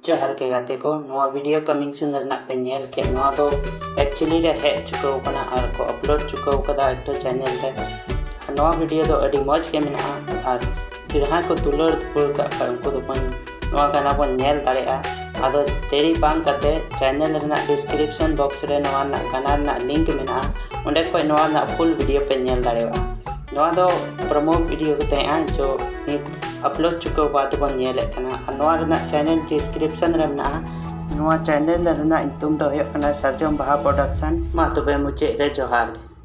जोहार के गाते को नवा वीडियो कमिंग सून रना पे नेल के नवा दो एक्चुअली रे हे चुको कना और को अपलोड चुको कदा एक चैनल रे नवा वीडियो दो अडी मौज के मेना और जहां को तुलर तुल का उनको दो पन नवा गाना बन नेल दाड़ेआ आदो तेरी बांग कते चैनल रना डिस्क्रिप्शन बॉक्स रे नवा ना गाना ना लिंक मेना ओंडे कोई नवा ना फुल वीडियो पे नेल दाड़ेआ नवा दो प्रोमो वीडियो कते आ जो अपलोड चुको बात बन नेल कना नवा रना चैनल डिस्क्रिप्शन रे मेना नवा चैनल रना इंतुम दो है कना सरजम बहा प्रोडक्शन मा तबे मुचे रे जोहार।